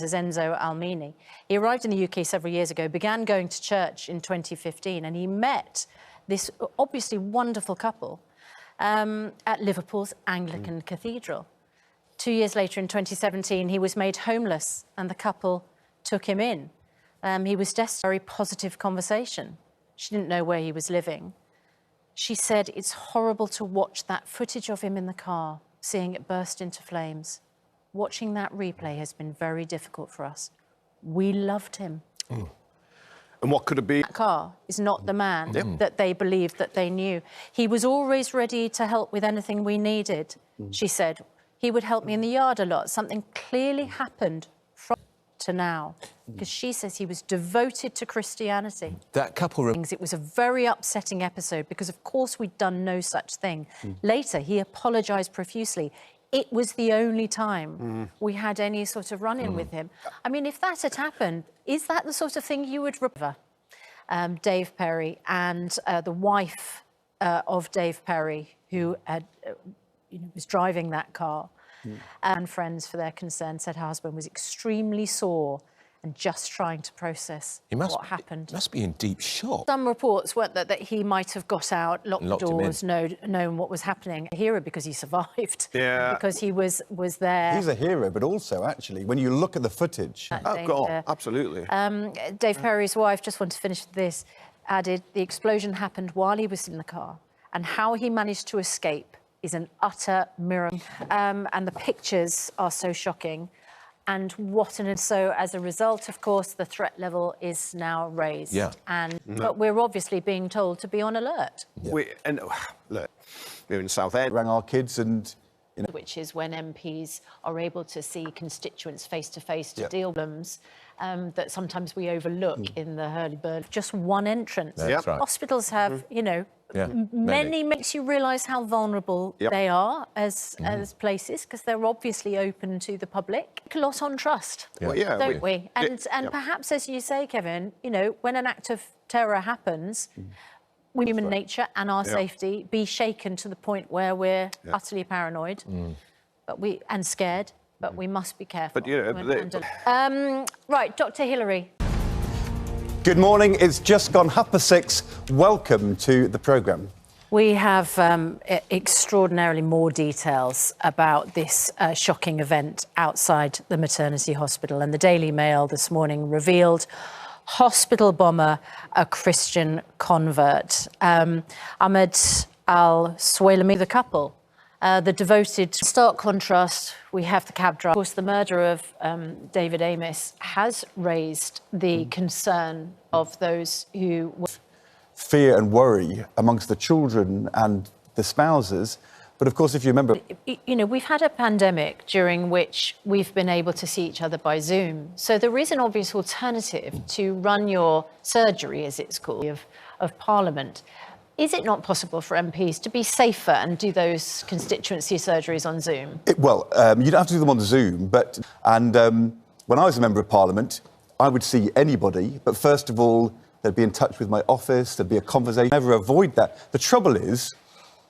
as Enzo Almini. He arrived in the UK several years ago, began going to church in 2015, and he met this obviously wonderful couple at Liverpool's Anglican Cathedral. 2 years later, in 2017, he was made homeless and the couple took him in. He was desperate. Very positive conversation. She didn't know where he was living. She said, it's horrible to watch that footage of him in the car, seeing it burst into flames. Watching that replay has been very difficult for us. We loved him. Mm. And what could it be? That car is not the man that they believed that they knew. He was always ready to help with anything we needed, she said. He would help me in the yard a lot. Something clearly happened from to now, because she says he was devoted to Christianity. That couple... It was a very upsetting episode because, of course, we'd done no such thing. Later, he apologised profusely. It was the only time we had any sort of run-in with him. I mean, if that had happened, is that the sort of thing you would recover? Dave Perry and the wife of Dave Perry, who had, was driving that car, and friends for their concern, said her husband was extremely sore and just trying to process what happened. He must be in deep shock. Some reports weren't that he might have got out, locked the doors, known what was happening. A hero because he survived. Yeah. Because he was there. He's a hero, but also, actually, when you look at the footage... Oh, God, absolutely. Dave Perry's wife, just want to finish this, added, the explosion happened while he was in the car, and how he managed to escape is an utter miracle. And the pictures are so shocking. And so as a result, of course, the threat level is now raised. Yeah. But we're obviously being told to be on alert. Yeah. Look, we're in Southend. Rang our kids and... Which is when MPs are able to see constituents face-to-face to deal with problems that sometimes we overlook in the hurly-burly. Just one entrance. That's right. Hospitals have, many makes you realise how vulnerable they are as places, because they're obviously open to the public. A lot on trust, don't we? And perhaps, as you say, Kevin, when an act of terror happens, human nature and our safety be shaken to the point where we're utterly paranoid, and scared. But we must be careful. But right, Dr. Hillary. Good morning. It's just gone 6:30. Welcome to the programme. We have extraordinarily more details about this shocking event outside the maternity hospital. And the Daily Mail this morning revealed hospital bomber, a Christian convert. Ahmed al-Swalami, the couple, the devoted. Stark contrast, we have the cab driver. Of course, the murder of David Amos has raised the concern of those who... Fear and worry amongst the children and the spouses. But of course, if you remember... we've had a pandemic during which we've been able to see each other by Zoom. So there is an obvious alternative to run your surgery, as it's called, of Parliament. Is it not possible for MPs to be safer and do those constituency surgeries on Zoom? You don't have to do them on Zoom, but... when I was a Member of Parliament, I would see anybody, but first of all, they'd be in touch with my office, there'd be a conversation. Never avoid that. The trouble is,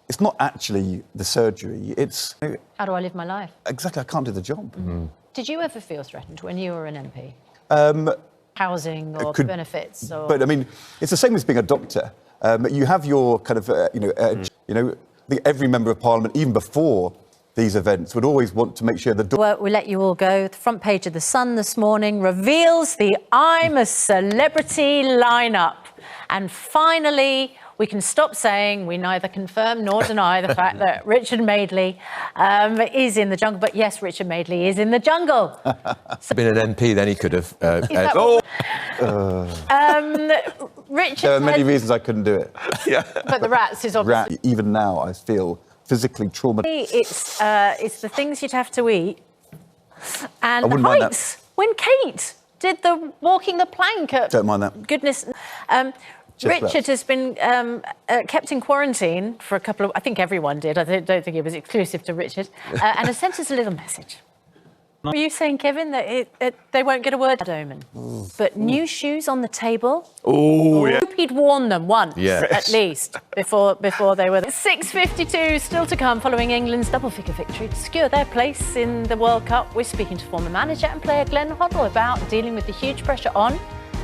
it's not actually the surgery, it's... How do I live my life? Exactly, I can't do the job. Did you ever feel threatened when you were an MP? Housing or benefits? Or... But, I mean, it's the same as being a doctor. You have your kind of, every Member of Parliament, even before these events, would always want to make sure the... We'll let you all go. The front page of The Sun this morning reveals the I'm a Celebrity lineup. And finally, we can stop saying we neither confirm nor deny the fact that Richard Madeley is in the jungle. But yes, Richard Madeley is in the jungle. Been an MP, then he could have... Richard... There are many reasons I couldn't do it. But the rats is obviously... Even now, I feel physically traumatized. It's the things you'd have to eat. And the heights. When Kate did the walking the plank... Don't mind that. Goodness... Richard has been kept in quarantine for a couple of... I think everyone did. I don't think it was exclusive to Richard. And has sent us a little message. Were you saying, Kevin, that they won't get a word omen? But new shoes on the table? Oh, yeah. I hope he'd worn them once, Yes. at least, before they were there. 6:52 still to come following England's double-figure victory to secure their place in the World Cup. We're speaking to former manager and player Glenn Hoddle about dealing with the huge pressure on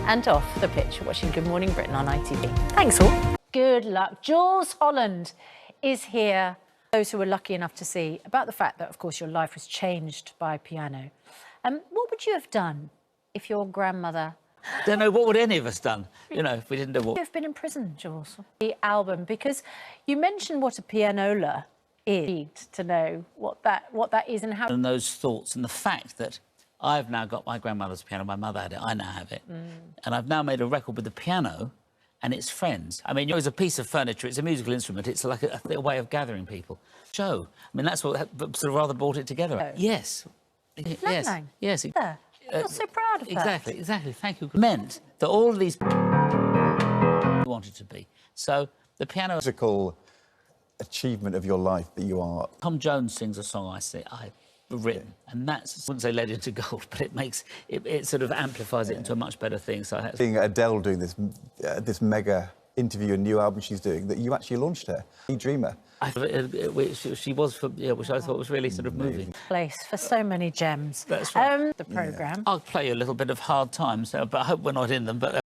and off the pitch. You're watching Good Morning Britain on ITV. Thanks all. Good luck. Jules Holland is here. Those who were lucky enough to see about the fact that, of course, your life was changed by piano. What would you have done if your grandmother... Don't know, what would any of us done, you know, if we didn't do what... You've been in prison, Jules. The album, because you mentioned what a pianola is, to know what that is and how... And those thoughts and the fact that I've now got my grandmother's piano, my mother had it, I now have it, and I've now made a record with the piano and its friends. I mean, it's a piece of furniture, it's a musical instrument, it's like a way of gathering people. Show. I mean, that's what sort of rather brought it together. Oh. Yes. Yes. Lang. Yes. I'm not so proud of that. Exactly. Thank you. Meant that all of these wanted to be. So the piano... Musical achievement of your life that you are... Tom Jones sings a song I've written, and that's, I wouldn't say led into gold, but it makes it sort of amplifies it into a much better thing. So I had Seeing Adele doing this mega interview and new album she's doing, that you actually launched her, Dreamer. she was, which I thought was really sort of moving. Place for so many gems. That's right. The programme. I'll play you a little bit of Hard Times, but I hope we're not in them. But